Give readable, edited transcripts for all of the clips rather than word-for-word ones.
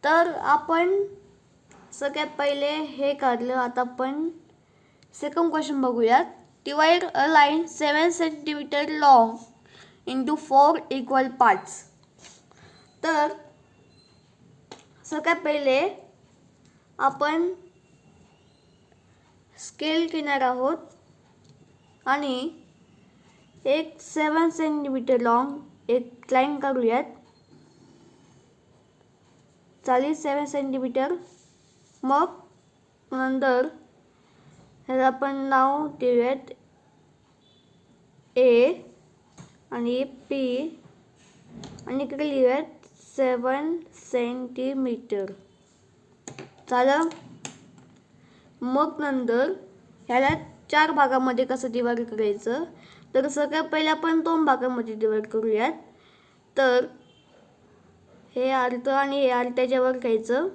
तर आपण सगळ्यात पहिले हे काढलं. आता आपण सेकंड क्वेश्चन बघूयात. डिवाइड अ line 7 centimetre long into 4 equal parts. तर सगळ्यात पहिले आपण स्केल घेणार आहोत आणि एक 7 सेंटीमीटर लॉंग एक लाईन काढूयात. चालेल 7 सेंटीमीटर. मग नंतर ह्याला आपण नाव देऊयात ए आणि पी आणि इकडे लिहूयात 7 सेंटीमीटर. झालं. मग नंतर ह्याला 4 भागामध्ये कसं डिवाइड करायचं, तर सगळ्यात पहिले आपण 2 भागामध्ये डिवाइड करूयात. तर हे अर्ध आणि हे अर्ध त्याच्यावर घ्यायचं.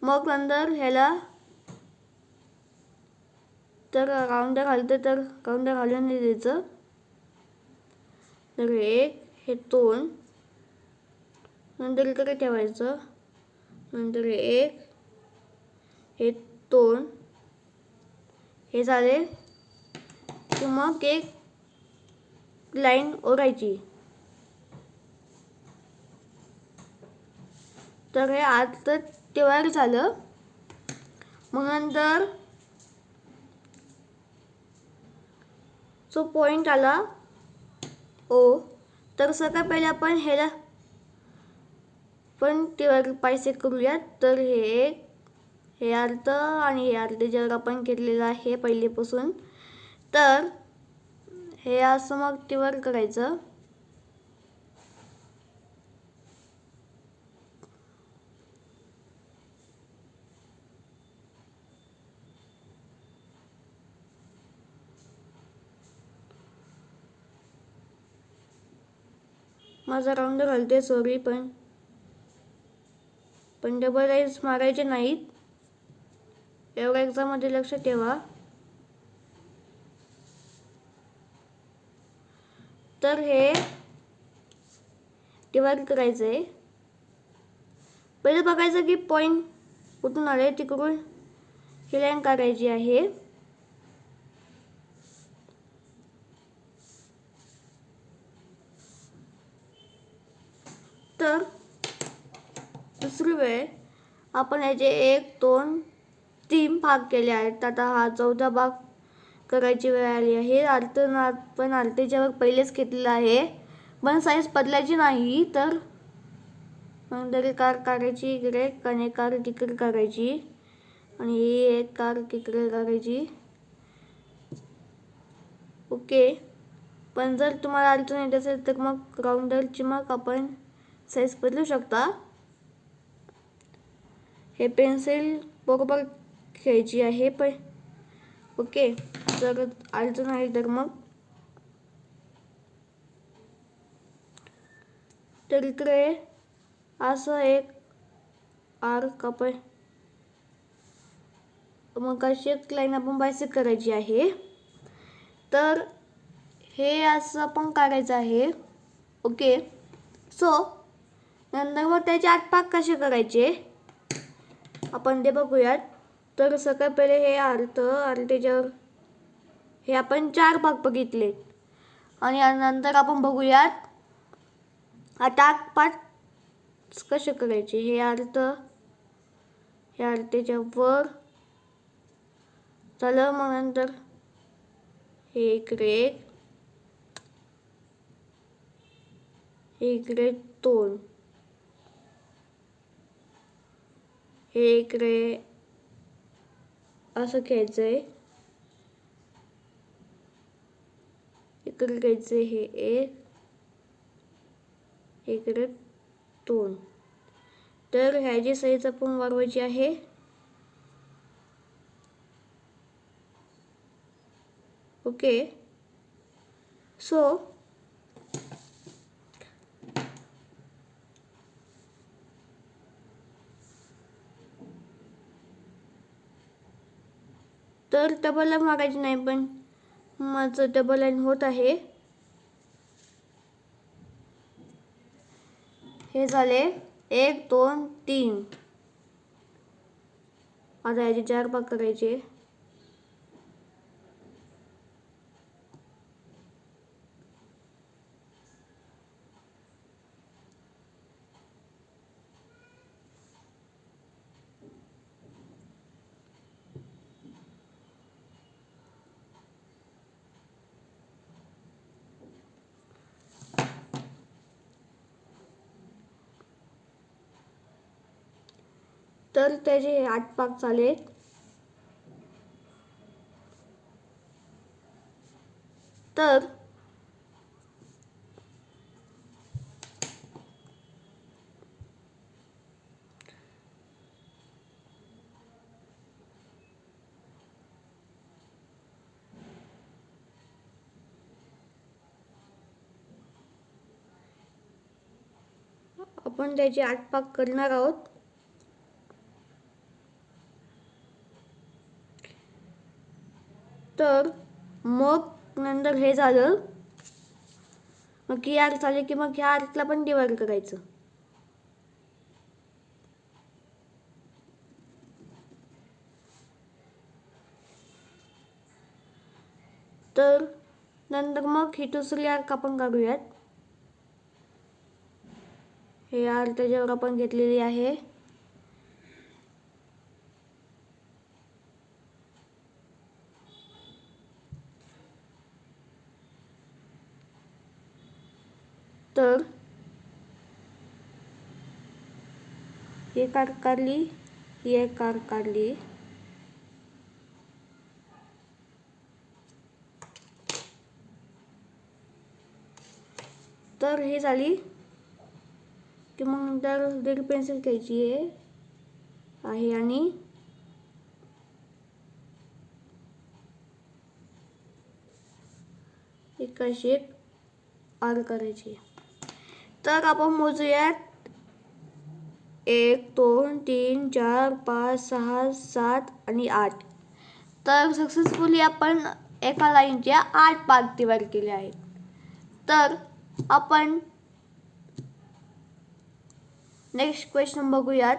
मग नंतर ह्याला तर राऊंडर घालतं तर राऊंडर घालून द्यायचं. तर हे 2 नंतर इकडे ठेवायचं. नंतर हे 2 हे झाले की मग एक लाईन ओढायची. तर हे आता तयार झालं. मग नंतर जो पॉइंट आला ओ, तर सगळ्यात पहिले आपण ह्याला पण तयार पैसे करूयात. तर हे अर्ध आणि हे अर्ध ज्यावर आपण घेतलेलं आहे पहिलेपासून, तर हे असं मग तयार करायचं. माझा राऊंड घालते सॉरी, पण डबल लाईन्स मारायचे नाहीत, एवढ्या एक्झाममध्ये लक्ष ठेवा. तर हे डिवाइड करायचं आहे. पहिले बघायचं की पॉइंट कुठून आले, तिकडून ही लाईन काढायची आहे. तर दुसरी वेळ आपण याचे 1 2 3 भाग केले आहेत. आता हा 4था भाग करायची वेळ आली आहे. अर्थ पण अर्ध्याच्यावर पहिलेच घेतलेला आहे, पण साईज बदलायची नाही. तर नंतर कार काढायची इकडे आणि कार तिकडे काढायची आणि एक कार तिकडे काढायची. ओके. पण जर तुम्हाला अडचण येत असेल तर मग राऊंडरची मग आपण साईज बदलू शकता. हे पेन्सिल बरोबर घ्यायची आहे पण ओके. जर अडचण आहे तर मग तर इकडे असं एक आर्क आपण मग अशी एक लाईन आपण बायसेक्ट करायची आहे. तर हे असं आपण काढायचं आहे. ओके. सो नंतर मग त्याचे 8 भाग कसे करायचे आपण ते बघूयात. तर सगळ्यात पहिले हे अर्ध्याच्यावर हे आपण 4 भाग बघितले आणि नंतर आपण बघूयात आता 8 पार्ट कसे करायचे. हे अर्ध्याच्या वर झालं. मग नंतर हे इकडे 2 हे इकडे असं घ्यायचंय. इकडे घ्यायचे हे 1 इकडे 2. तर ह्याची साईज आपण वाढवायची आहे. ओके. सो तर डबल लाईन मागायची नाही, पण माझं डबल लाईन होत आहे. हे झाले. 1 2 3. आता याचे 4 भाग करायचे. तर त्याचे 8 भाग झाले. तर आपण त्याचे 8 भाग करणार आहोत. तर मग नंतर हे झालं, मग ही आर्क झाली की मग ह्या आर्कला पण डिवाइड करायचं. तर नंतर मग ही दुसरी आर्क आपण काढूयात. हे आर्क त्याच्यावर आपण घेतलेली आहे. तर एक आर्क काढली, ही एक आर्क काढली. तर हे झाली की मग नंतर लीड पेन्सिल घ्यायची आहे आणि एक अशी एक आर्क करायची. तर आपण मोजूयात 1 2 3 4 5 6 7 आणि 8. तर सक्सेसफुली आपण एका लाईनचे 8 भाग डिवाइड केले आहेत. तर आपण नेक्स्ट क्वेश्चन बघूयात.